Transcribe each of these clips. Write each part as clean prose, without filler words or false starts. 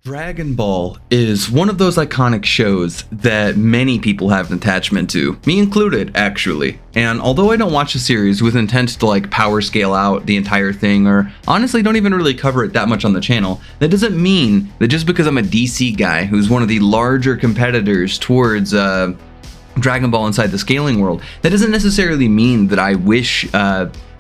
Dragon Ball is one of those iconic shows that many people have an attachment to, me included, actually. And although I don't watch the series with intent to like power scale out the entire thing, or honestly don't even really cover it that much on the channel, that doesn't mean that just because I'm a DC guy who's one of the larger competitors towards Dragon Ball inside the scaling world, that doesn't necessarily mean that I wish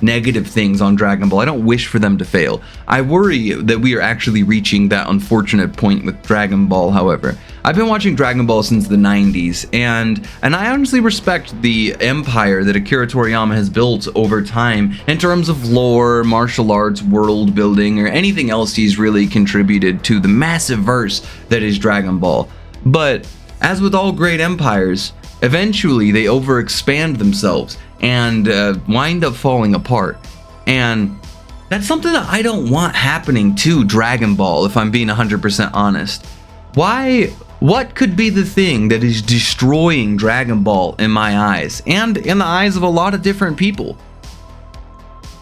negative things on Dragon Ball. I don't wish for them to fail. I worry that we are actually reaching that unfortunate point with Dragon Ball, however. I've been watching Dragon Ball since the 90s, and I honestly respect the empire that Akira Toriyama has built over time in terms of lore, martial arts, world building, or anything else he's really contributed to the massive verse that is Dragon Ball. But as with all great empires, eventually they overexpand themselves and wind up falling apart. And that's something that I don't want happening to Dragon Ball, if I'm being 100% honest. What could be the thing that is destroying Dragon Ball in my eyes, and in the eyes of a lot of different people?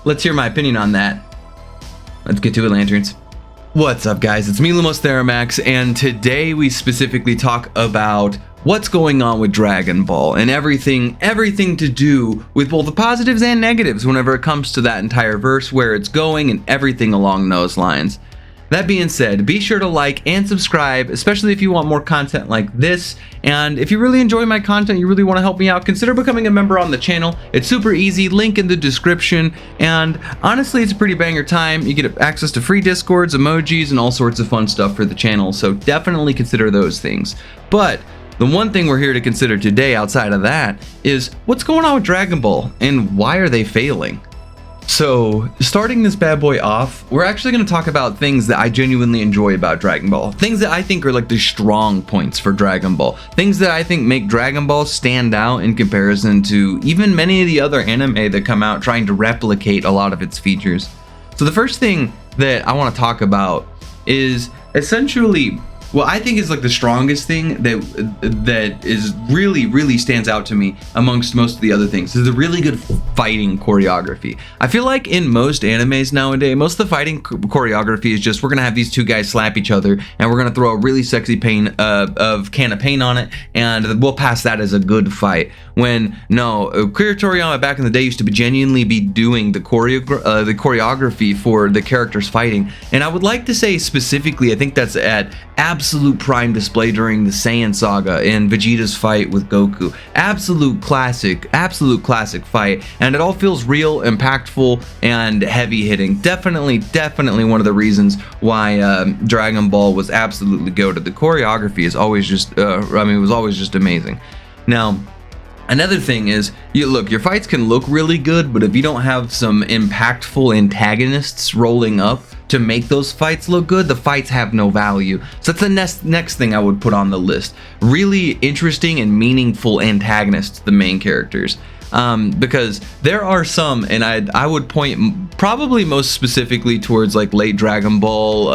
Let's hear my opinion on that. Let's get to it, Lanterns. What's up, guys? It's me, Lumos Theromax, and today we specifically talk about what's going on with Dragon Ball and everything to do with both the positives and negatives whenever it comes to that entire verse, where it's going, and everything along those lines. That being said, be sure to like and subscribe, especially if you want more content like this. And if you really enjoy my content, you really want to help me out, consider becoming a member on the channel. It's super easy, link in the description. And honestly, it's a pretty banger time. You get access to free discords, emojis, and all sorts of fun stuff for the channel. So definitely consider those things. But the one thing we're here to consider today outside of that is what's going on with Dragon Ball and why are they failing? So, starting this bad boy off, we're actually going to talk about things that I genuinely enjoy about Dragon Ball. Things that I think are like the strong points for Dragon Ball. Things that I think make Dragon Ball stand out in comparison to even many of the other anime that come out trying to replicate a lot of its features. So the first thing that I want to talk about is essentially what I think is like the strongest thing that is really stands out to me amongst most of the other things is the really good fighting choreography. I feel like in most animes nowadays, most of the fighting choreography is just, we're gonna have these two guys slap each other and we're gonna throw a really sexy can of paint on it and we'll pass that as a good fight. When no, Akira Toriyama back in the day used to genuinely be doing the choreography for the characters fighting, and I would like to say specifically, I think that's at absolute prime display during the Saiyan saga and Vegeta's fight with Goku. Absolute classic fight, and it all feels real, impactful, and heavy hitting. Definitely one of the reasons why Dragon Ball was absolutely goated. The choreography is always just, was always just amazing. Now, another thing is, your fights can look really good, but if you don't have some impactful antagonists rolling up to make those fights look good, the fights have no value. So that's the next thing I would put on the list. Really interesting and meaningful antagonists, the main characters. Because there are some, and I would point probably most specifically towards like late Dragon Ball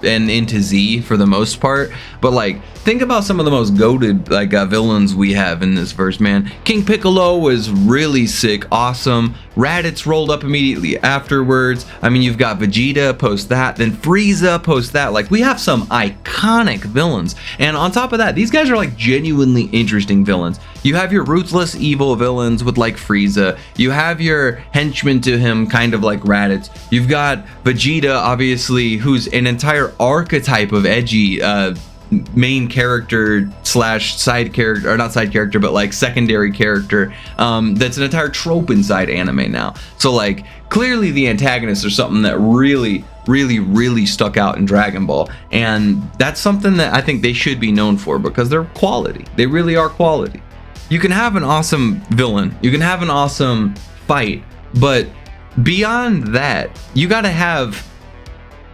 and into Z for the most part, but like think about some of the most goated like villains we have in this verse, man. King Piccolo was really sick, awesome. Raditz rolled up immediately afterwards. I mean, you've got Vegeta post that, then Frieza post that. Like, we have some iconic villains, and on top of that, these guys are like genuinely interesting villains. You have your ruthless evil villains with like Frieza. You have your henchmen to him, kind of like Raditz. You've got Vegeta, obviously, who's an entire archetype of edgy main character slash side character, or not side character, but like secondary character, that's an entire trope inside anime now. So like, clearly the antagonists are something that really stuck out in Dragon Ball, and that's something that I think they should be known for, because they're quality. They really are quality. You can have an awesome villain, you can have an awesome fight, but beyond that, you gotta have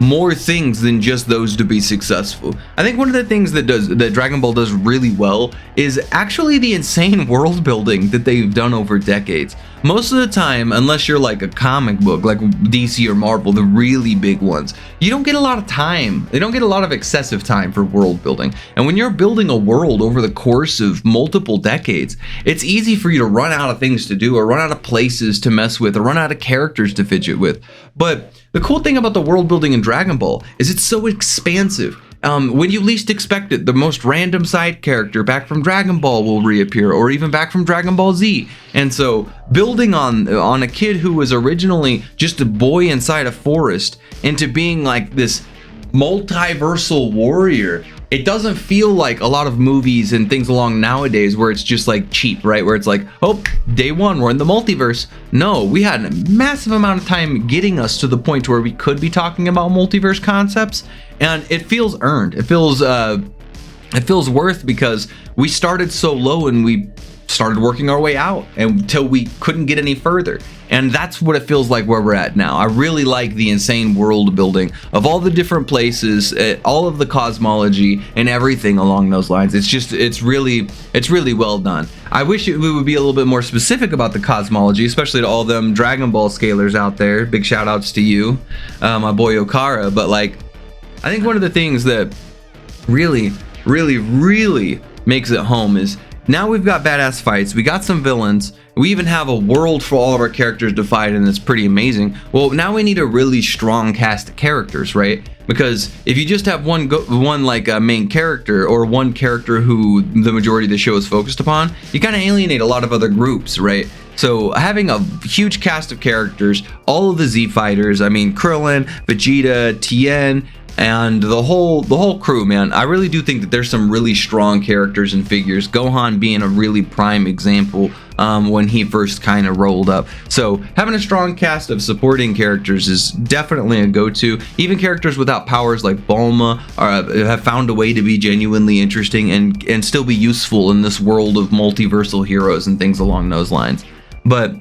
more things than just those to be successful. I think one of the things that Dragon Ball does really well is actually the insane world building that they've done over decades. Most of the time, unless you're like a comic book like DC or Marvel, the really big ones, you don't get a lot of time. They don't get a lot of excessive time for world building. And when you're building a world over the course of multiple decades, it's easy for you to run out of things to do, or run out of places to mess with, or run out of characters to fidget with. But the cool thing about the world building in Dragon Ball is it's so expansive. when you least expect it, the most random side character back from Dragon Ball will reappear, or even back from Dragon Ball Z. And so building on a kid who was originally just a boy inside a forest into being like this multiversal warrior, it doesn't feel like a lot of movies and things along nowadays where it's just like cheap, right? Where it's like, oh, day one, we're in the multiverse. No, we had a massive amount of time getting us to the point where we could be talking about multiverse concepts, and it feels earned. It feels worth, because we started so low and we started working our way out until we couldn't get any further. And that's what it feels like where we're at now. I really like the insane world building of all the different places, all of the cosmology and everything along those lines. It's really well done. I wish we would be a little bit more specific about the cosmology, especially to all them Dragon Ball scalers out there. Big shout outs to you, my boy Okara. But like, I think one of the things that really makes it home is, now we've got badass fights, we got some villains, we even have a world for all of our characters to fight, and it's pretty amazing. Well, now we need a really strong cast of characters, right? Because if you just have one like a main character, or one character who the majority of the show is focused upon, you kind of alienate a lot of other groups, right? So having a huge cast of characters, all of the Z fighters, I mean Krillin, Vegeta, Tien, and the whole crew, man, I really do think that there's some really strong characters and figures. Gohan being a really prime example when he first kind of rolled up. So having a strong cast of supporting characters is definitely a go-to. Even characters without powers like Bulma have found a way to be genuinely interesting and still be useful in this world of multiversal heroes and things along those lines. But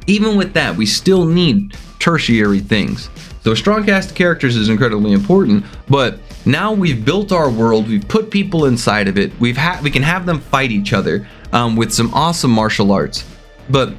even with that, we still need tertiary things. So a strong cast of characters is incredibly important, but now we've built our world, we've put people inside of it, we can have them fight each other with some awesome martial arts. But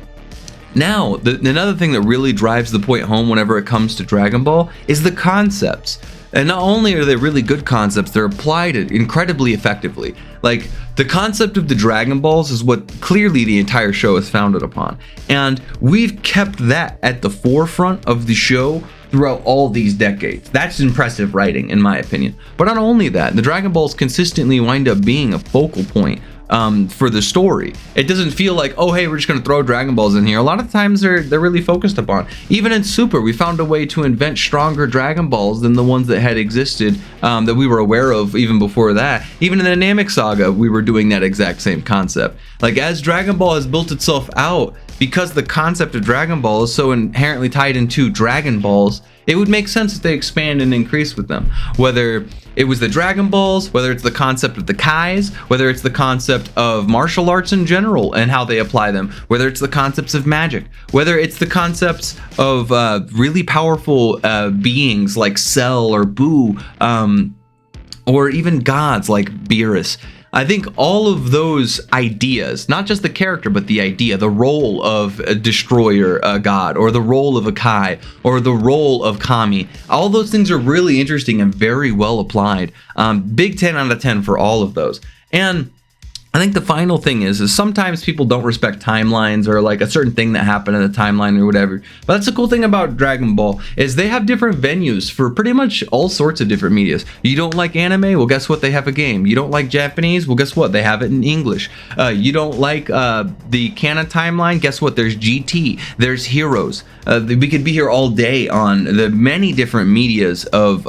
now, another thing that really drives the point home whenever it comes to Dragon Ball is the concepts. And not only are they really good concepts, they're applied incredibly effectively. Like, the concept of the Dragon Balls is what clearly the entire show is founded upon. And we've kept that at the forefront of the show throughout all these decades. That's impressive writing, in my opinion. But not only that, the Dragon Balls consistently wind up being a focal point for the story. It doesn't feel like, oh hey, we're just gonna throw Dragon Balls in here. A lot of times they're really focused upon. Even in Super, we found a way to invent stronger Dragon Balls than the ones that had existed, that we were aware of even before that. Even in the Namek Saga, we were doing that exact same concept. Like, as Dragon Ball has built itself out, because the concept of Dragon Ball is so inherently tied into Dragon Balls, it would make sense that they expand and increase with them. Whether it was the Dragon Balls, whether it's the concept of the Kais, whether it's the concept of martial arts in general and how they apply them, whether it's the concepts of magic, whether it's the concepts of really powerful beings like Cell or Boo, or even gods like Beerus. I think all of those ideas, not just the character, but the idea, the role of a destroyer, a god, or the role of a Kai, or the role of Kami, all those things are really interesting and very well applied. Big 10 out of 10 for all of those. And I think the final thing is sometimes people don't respect timelines, or like a certain thing that happened in the timeline or whatever. But that's the cool thing about Dragon Ball, is they have different venues for pretty much all sorts of different medias. You don't like anime? Well, guess what? They have a game. You don't like Japanese? Well, guess what? They have it in English. You don't like the canon timeline? Guess what? There's GT. There's Heroes. We could be here all day on the many different medias of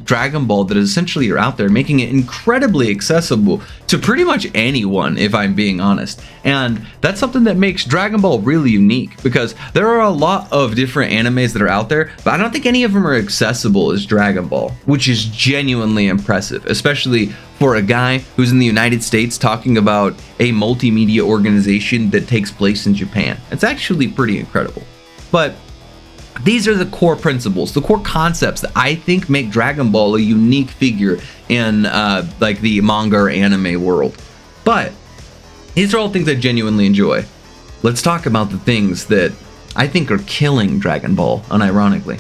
Dragon Ball that essentially are out there, making it incredibly accessible to pretty much anyone, if I'm being honest. And that's something that makes Dragon Ball really unique, because there are a lot of different animes that are out there, but I don't think any of them are accessible as Dragon Ball, which is genuinely impressive, especially for a guy who's in the United States talking about a multimedia organization that takes place in Japan. It's actually pretty incredible. But these are the core principles, the core concepts that I think make Dragon Ball a unique figure in like the manga or anime world. But these are all things I genuinely enjoy. Let's talk about the things that I think are killing Dragon Ball, unironically.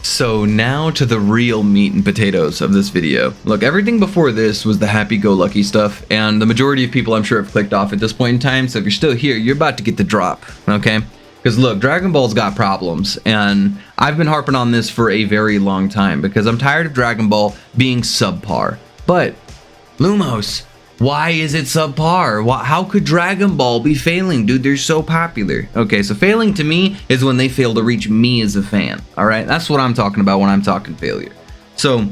So now to the real meat and potatoes of this video. Look, everything before this was the happy-go-lucky stuff, and the majority of people I'm sure have clicked off at this point in time, so if you're still here, you're about to get the drop, okay? Because look, Dragon Ball's got problems, and I've been harping on this for a very long time because I'm tired of Dragon Ball being subpar. But Lumos, why is it subpar? How could Dragon Ball be failing, dude? They're so popular. Okay, so failing to me is when they fail to reach me as a fan. All right, that's what I'm talking about when I'm talking failure. So,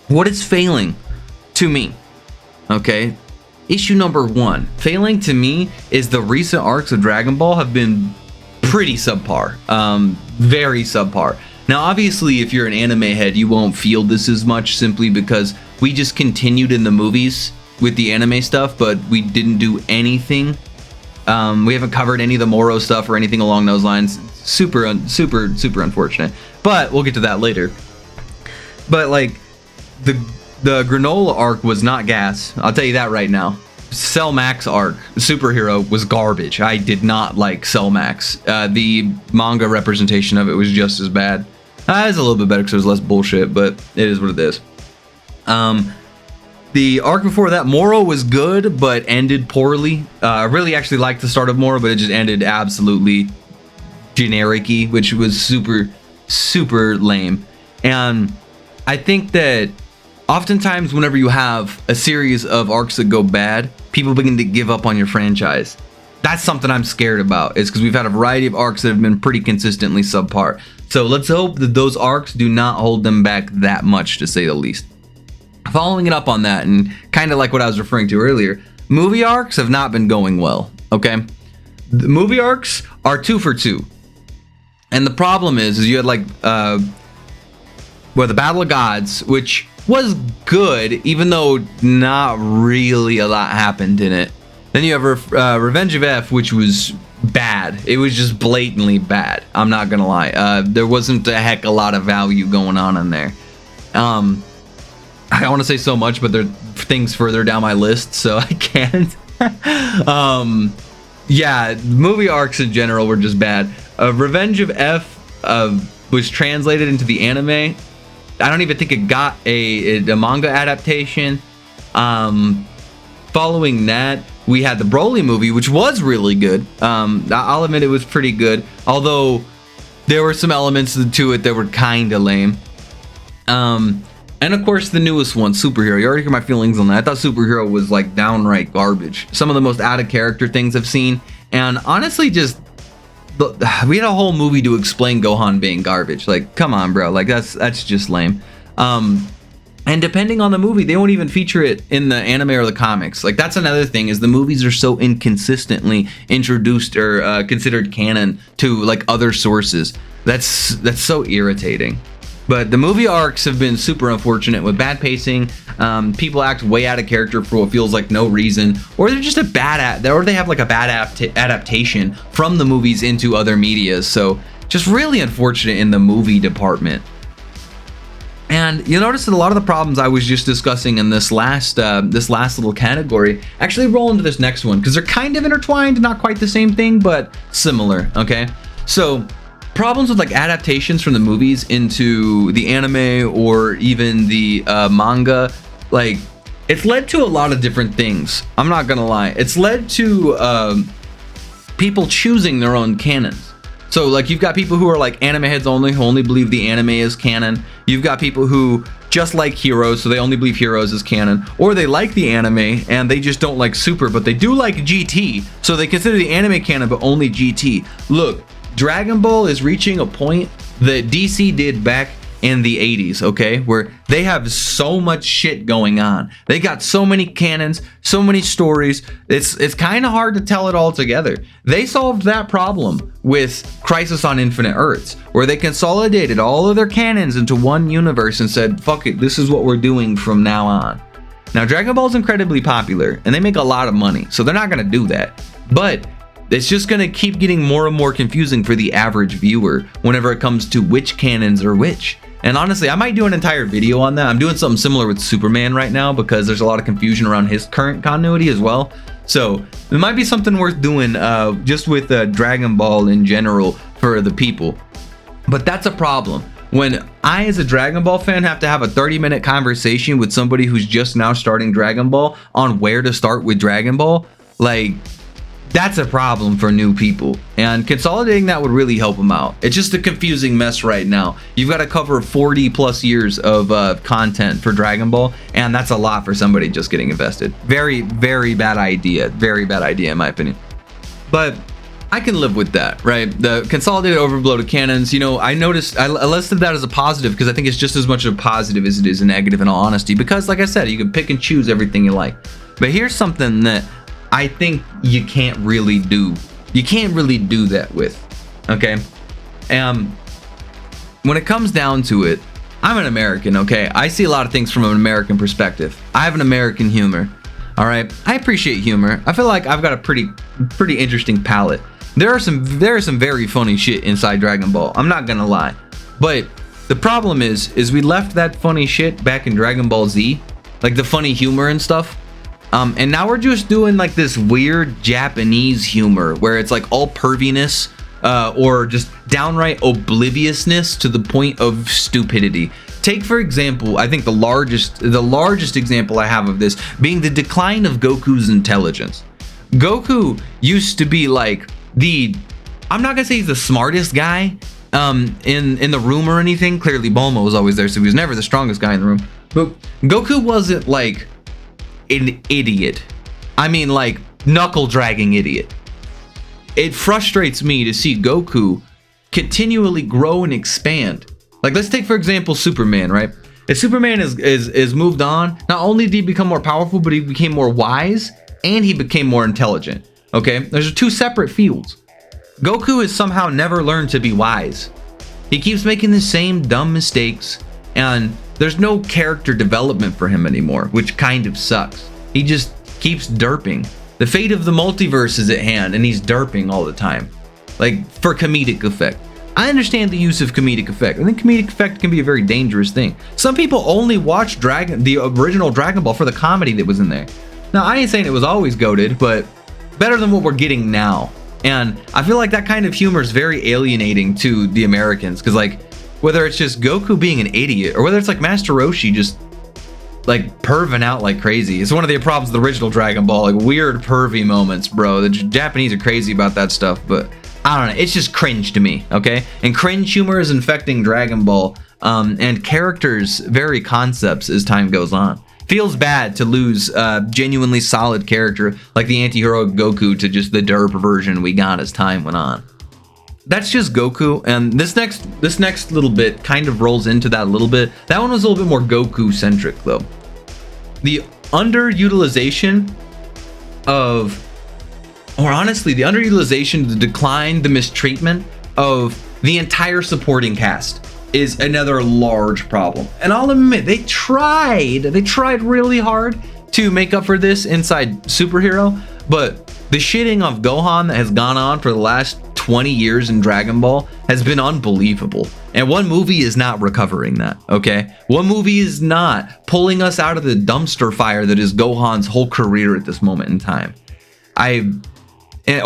what is failing to me? Okay, issue number 1, failing to me is the recent arcs of Dragon Ball have been pretty subpar, very subpar. Now, obviously, if you're an anime head, you won't feel this as much simply because we just continued in the movies with the anime stuff, but we didn't do anything. We haven't covered any of the Moro stuff or anything along those lines. Super unfortunate. But we'll get to that later. But like the Granola arc was not gas. I'll tell you that right now. Cell Max arc, superhero, was garbage. I did not like Cell Max. The manga representation of it was just as bad. It's a little bit better because there's less bullshit, but it is what it is. The arc before that, Moro, was good, but ended poorly. I really actually liked the start of Moro, but it just ended absolutely generic-y, which was super lame. And I think that oftentimes whenever you have a series of arcs that go bad, people begin to give up on your franchise. That's something I'm scared about, is because we've had a variety of arcs that have been pretty consistently subpar. So let's hope that those arcs do not hold them back that much, to say the least. Following it up on that, and kind of like what I was referring to earlier, movie arcs have not been going well, okay? The movie arcs are 2 for 2. And the problem is you had like, the Battle of Gods, which was good, even though not really a lot happened in it. Then you have Revenge of F, which was bad. It was just blatantly bad. I'm not gonna lie. There wasn't a heck a lot of value going on in there. I want to say so much, but there are things further down my list, so I can't. Yeah, movie arcs in general were just bad. Revenge of F was translated into the anime. I don't even think it got a manga adaptation. Following that, we had the Broly movie, which was really good. I'll admit it was pretty good, although there were some elements to it that were kind of lame. And of course, the newest one, Superhero. You already hear my feelings on that. I thought Superhero was like downright garbage. Some of the most out of character things I've seen, and honestly, just we had a whole movie to explain Gohan being garbage. Like, come on, bro. Like that's just lame. And depending on the movie, they won't even feature it in the anime or the comics. Like, that's another thing, is the movies are so inconsistently introduced or considered canon to like other sources. That's so irritating. But the movie arcs have been super unfortunate with bad pacing. People act way out of character for what feels like no reason, or they're just or they have like a bad adaptation from the movies into other medias. So just really unfortunate in the movie department. And you'll notice that a lot of the problems I was just discussing in this last little category actually roll into this next one, because they're kind of intertwined, not quite the same thing, but similar. Okay, so problems with like adaptations from the movies into the anime or even the manga, like, it's led to a lot of different things. I'm not gonna lie, it's led to people choosing their own canons. So like, you've got people who are like anime heads only, who only believe the anime is canon. You've got people who just like Heroes, so they only believe Heroes is canon, or they like the anime and they just don't like Super, but they do like GT, so they consider the anime canon but only GT. Look, Dragon Ball is reaching a point that DC did back in the 80s, okay, where they have so much shit going on. They got so many canons, so many stories. It's kind of hard to tell it all together. They solved that problem with Crisis on Infinite Earths, where they consolidated all of their canons into one universe and said, fuck it, this is what we're doing from now on. Now, Dragon Ball is incredibly popular and they make a lot of money, so they're not going to do that. But it's just going to keep getting more and more confusing for the average viewer whenever it comes to which canons are which. And honestly, I might do an entire video on that. I'm doing something similar with Superman right now because there's a lot of confusion around his current continuity as well. So it might be something worth doing just with Dragon Ball in general for the people. But that's a problem. When I, as a Dragon Ball fan, have to have a 30-minute conversation with somebody who's just now starting Dragon Ball on where to start with Dragon Ball, like, that's a problem for new people, and consolidating that would really help them out. It's just a confusing mess right now. You've got to cover 40 plus years of content for Dragon Ball, and that's a lot for somebody just getting invested. Very, very bad idea. Very bad idea in my opinion. But I can live with that, right? The consolidated overloaded cannons, you know, I noticed, I listed that as a positive because I think it's just as much a positive as it is a negative, in all honesty, because like I said, you can pick and choose everything you like. But here's something that I think you can't really do. You can't really do that with, okay? When it comes down to it, I'm an American, okay? I see a lot of things from an American perspective. I have an American humor, all right? I appreciate humor. I feel like I've got a pretty interesting palette. There are some very funny shit inside Dragon Ball. I'm not gonna lie, but the problem is we left that funny shit back in Dragon Ball Z, like the funny humor and stuff. And now we're just doing like this weird Japanese humor where it's like all perviness, or just downright obliviousness to the point of stupidity. Take for example, I think the largest example I have of this being the decline of Goku's intelligence. Goku used to be like I'm not gonna say he's the smartest guy in the room or anything. Clearly Bulma was always there, so he was never the strongest guy in the room. But Goku wasn't like an idiot. I mean, like knuckle dragging idiot. It frustrates me to see Goku continually grow and expand. Like, let's take for example Superman, right? If Superman is moved on, not only did he become more powerful, but he became more wise and he became more intelligent. Okay, there's two separate fields. Goku has somehow never learned to be wise. He keeps making the same dumb mistakes, and there's no character development for him anymore, which kind of sucks. He just keeps derping. The fate of the multiverse is at hand, and he's derping all the time, like for comedic effect. I understand the use of comedic effect. I think comedic effect can be a very dangerous thing. Some people only watch the original Dragon Ball for the comedy that was in there. Now, I ain't saying it was always goated, but better than what we're getting now. And I feel like that kind of humor is very alienating to the Americans, because like whether it's just Goku being an idiot or whether it's like Master Roshi just like perving out like crazy, it's one of the problems of the original Dragon Ball, like weird pervy moments, bro. The Japanese are crazy about that stuff, but I don't know, it's just cringe to me, okay? And cringe humor is infecting Dragon Ball, and characters' very concepts as time goes on. Feels bad to lose genuinely solid character like the anti-heroic Goku to just the derp version we got as time went on. That's just Goku, and this next little bit kind of rolls into that a little bit. That one was a little bit more Goku centric though. The underutilization of, or honestly, the underutilization, the decline, the mistreatment of the entire supporting cast is another large problem. And I'll admit, they tried really hard to make up for this inside Superhero, but the shitting of Gohan that has gone on for the last 20 years in Dragon Ball has been unbelievable. And one movie is not recovering that, okay? One movie is not pulling us out of the dumpster fire that is Gohan's whole career at this moment in time.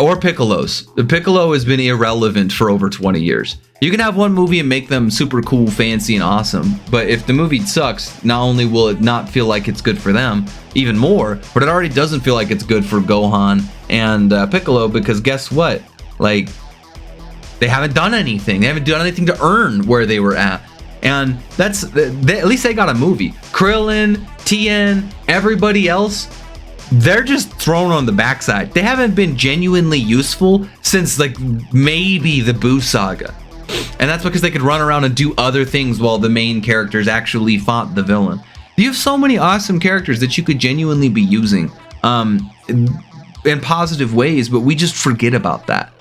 Or Piccolo's. The Piccolo has been irrelevant for over 20 years. You can have one movie and make them super cool, fancy, and awesome, but if the movie sucks, not only will it not feel like it's good for them even more, but it already doesn't feel like it's good for Gohan and Piccolo, because guess what? Like, they haven't done anything. They haven't done anything to earn where they were at. And that's, at least they got a movie. Krillin, Tien, everybody else, they're just thrown on the backside. They haven't been genuinely useful since like maybe the Boo Saga. And that's because they could run around and do other things while the main characters actually fought the villain. You have so many awesome characters that you could genuinely be using in positive ways, but we just forget about that.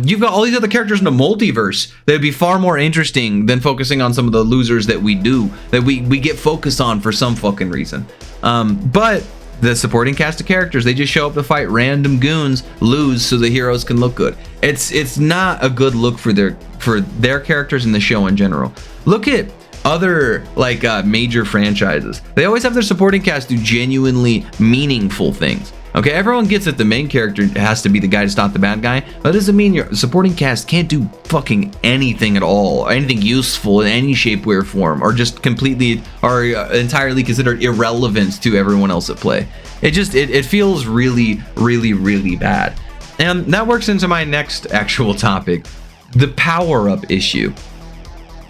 You've got all these other characters in the multiverse that would be far more interesting than focusing on some of the losers that we get focused on for some fucking reason. But the supporting cast of characters, they just show up to fight random goons, lose so the heroes can look good. It's not a good look for their characters in the show in general. Look at other like major franchises. They always have their supporting cast do genuinely meaningful things. Okay, everyone gets that the main character has to be the guy to stop the bad guy. That doesn't mean your supporting cast can't do fucking anything at all, or anything useful in any shape, way, or form, or just completely or entirely considered irrelevant to everyone else at play. It feels really, really, really bad. And that works into my next actual topic, the power-up issue.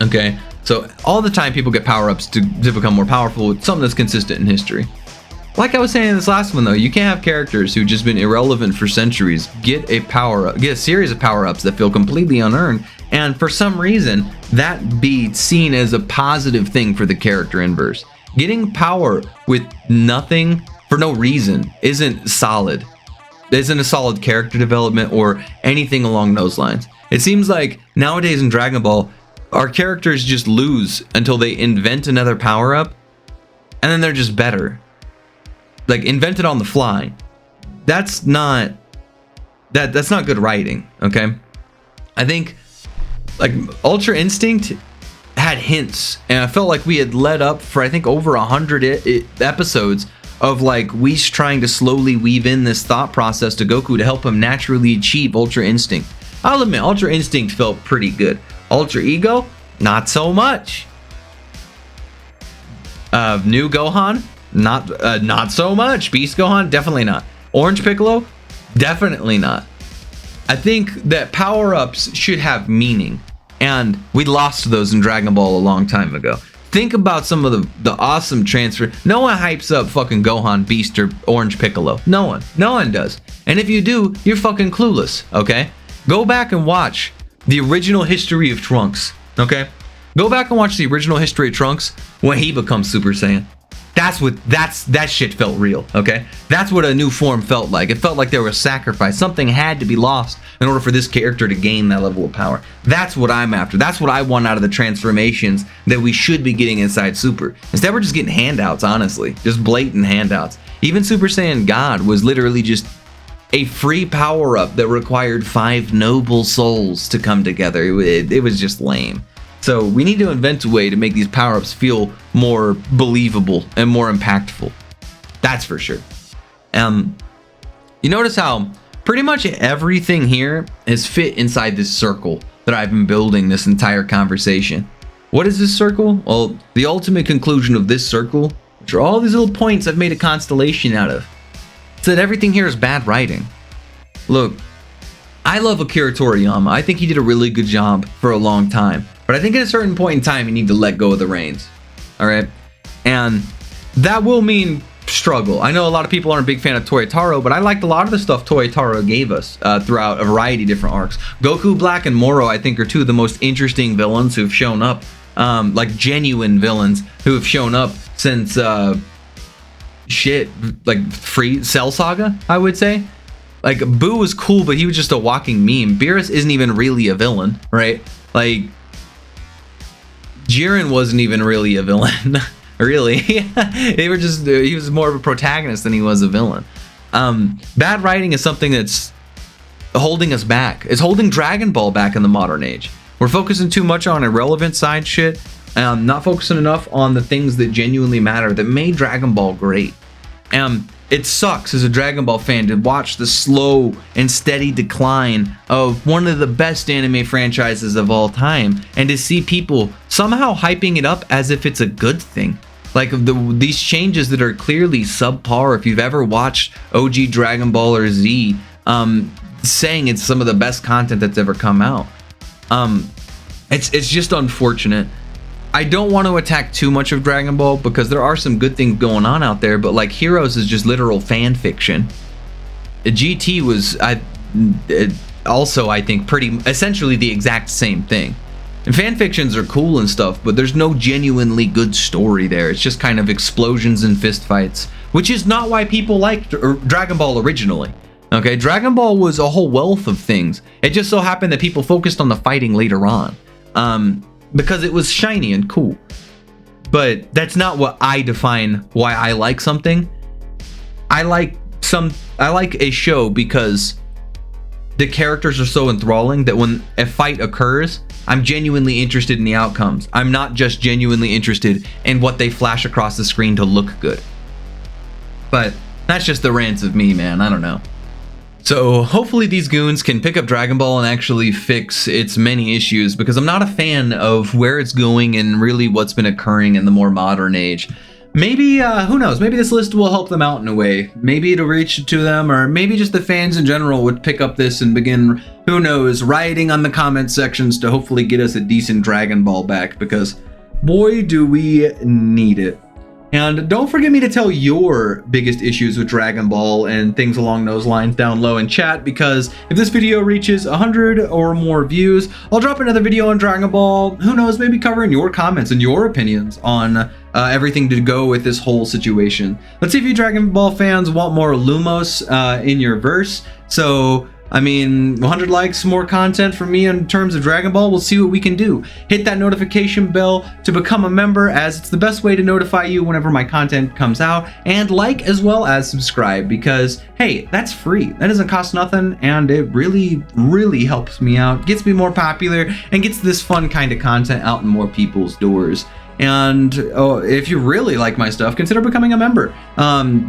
Okay, so all the time people get power-ups to become more powerful. It's something that's consistent in history. Like I was saying in this last one though, you can't have characters who've just been irrelevant for centuries get a series of power-ups that feel completely unearned, and for some reason that be seen as a positive thing for the character inverse. Getting power with nothing for no reason isn't solid. Isn't a solid character development or anything along those lines. It seems like nowadays in Dragon Ball, our characters just lose until they invent another power-up, and then they're just better. Like, invented on the fly. That's not good writing, okay? I think like Ultra Instinct had hints, and I felt like we had led up for I think over 100 episodes of like Whis trying to slowly weave in this thought process to Goku to help him naturally achieve Ultra Instinct. I'll admit, Ultra Instinct felt pretty good. Ultra Ego, not so much. New Gohan, not so much. Beast Gohan, definitely not. Orange Piccolo, definitely not. I think that power-ups should have meaning, and we lost those in Dragon Ball a long time ago. Think about some of the awesome transfer. No one hypes up fucking Gohan, Beast, or Orange Piccolo. No one does. And if you do, you're fucking clueless, okay? Go back and watch the original history of Trunks, okay? Go back and watch the original history of Trunks when he becomes Super Saiyan. That shit felt real, okay? That's what a new form felt like. It felt like there was sacrifice. Something had to be lost in order for this character to gain that level of power. That's what I'm after. That's what I want out of the transformations that we should be getting inside Super. Instead, we're just getting handouts, honestly. Just blatant handouts. Even Super Saiyan God was literally just a free power-up that required 5 noble souls to come together. It was just lame. So we need to invent a way to make these power-ups feel more believable and more impactful. That's for sure. You notice how pretty much everything here is fit inside this circle that I've been building this entire conversation. What is this circle? Well, the ultimate conclusion of this circle, which are all these little points I've made a constellation out of, is that everything here is bad writing. Look, I love Akira Toriyama. I think he did a really good job for a long time. But I think at a certain point in time, you need to let go of the reins. All right? And that will mean struggle. I know a lot of people aren't a big fan of Toyotaro, but I liked a lot of the stuff Toyotaro gave us throughout a variety of different arcs. Goku Black and Moro, I think, are two of the most interesting villains who've shown up. Like genuine villains who have shown up since like Free Cell Saga, I would say. Like, Boo was cool, but he was just a walking meme. Beerus isn't even really a villain, right? Like, Jiren wasn't even really a villain, really. He was more of a protagonist than he was a villain. Bad writing is something that's holding us back. It's holding Dragon Ball back in the modern age. We're focusing too much on irrelevant side shit, not focusing enough on the things that genuinely matter, that made Dragon Ball great. It sucks as a Dragon Ball fan to watch the slow and steady decline of one of the best anime franchises of all time, and to see people somehow hyping it up as if it's a good thing. Like these changes that are clearly subpar. If you've ever watched OG Dragon Ball or Z, saying it's some of the best content that's ever come out. It's just unfortunate. I don't want to attack too much of Dragon Ball because there are some good things going on out there, but like Heroes is just literal fan fiction. GT was also, I think, pretty essentially the exact same thing. And fan fictions are cool and stuff, but there's no genuinely good story there. It's just kind of explosions and fistfights, which is not why people liked Dragon Ball originally. Okay, Dragon Ball was a whole wealth of things. It just so happened that people focused on the fighting later on. Because it was shiny and cool. But that's not what I define why I like something. I like a show because the characters are so enthralling that when a fight occurs, I'm genuinely interested in the outcomes. I'm not just genuinely interested in what they flash across the screen to look good. But that's just the rants of me, man. I don't know. So hopefully these goons can pick up Dragon Ball and actually fix its many issues, because I'm not a fan of where it's going and really what's been occurring in the more modern age. maybe, who knows, maybe this list will help them out in a way. Maybe it'll reach to them, or maybe just the fans in general would pick up this and begin, who knows, rioting on the comment sections to hopefully get us a decent Dragon Ball back, because boy, do we need it. And don't forget me to tell your biggest issues with Dragon Ball and things along those lines down low in chat, because if this video reaches 100 or more views, I'll drop another video on Dragon Ball, who knows, maybe covering your comments and your opinions on everything to go with this whole situation. Let's see if you Dragon Ball fans want more Lumos in your verse. So, I mean, 100 likes, more content from me in terms of Dragon Ball. We'll see what we can do. Hit that notification bell to become a member, as it's the best way to notify you whenever my content comes out. And like as well as subscribe, because, hey, that's free. That doesn't cost nothing, and it really, really helps me out, gets me more popular, and gets this fun kind of content out in more people's doors. And if you really like my stuff, consider becoming a member.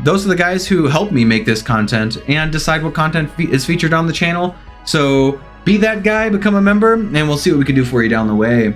Those are the guys who help me make this content and decide what content is featured on the channel. So be that guy, become a member, and we'll see what we can do for you down the way.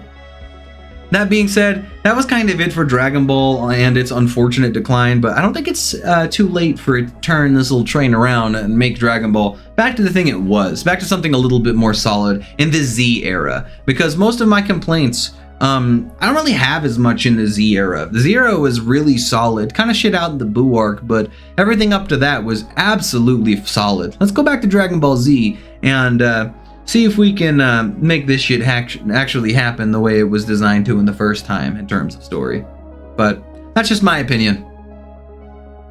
That being said, that was kind of it for Dragon Ball and its unfortunate decline, but I don't think it's too late for it to turn this little train around and make Dragon Ball back to the thing it was, back to something a little bit more solid in the Z era, because most of my complaints, I don't really have as much in the Z era. The Z era was really solid, kind of shit out in the Buu arc, but everything up to that was absolutely solid. Let's go back to Dragon Ball Z and see if we can make this shit actually happen the way it was designed to in the first time in terms of story. But that's just my opinion.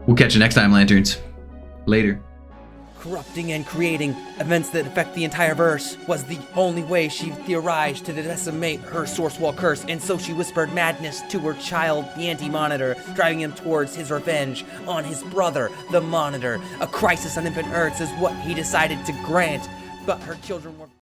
We'll catch you next time, Lanterns. Later. Corrupting and creating events that affect the entire verse was the only way she theorized to decimate her source wall curse, and so she whispered madness to her child, the Anti-Monitor, driving him towards his revenge on his brother, the Monitor. A crisis on infant Earths is what he decided to grant, but her children were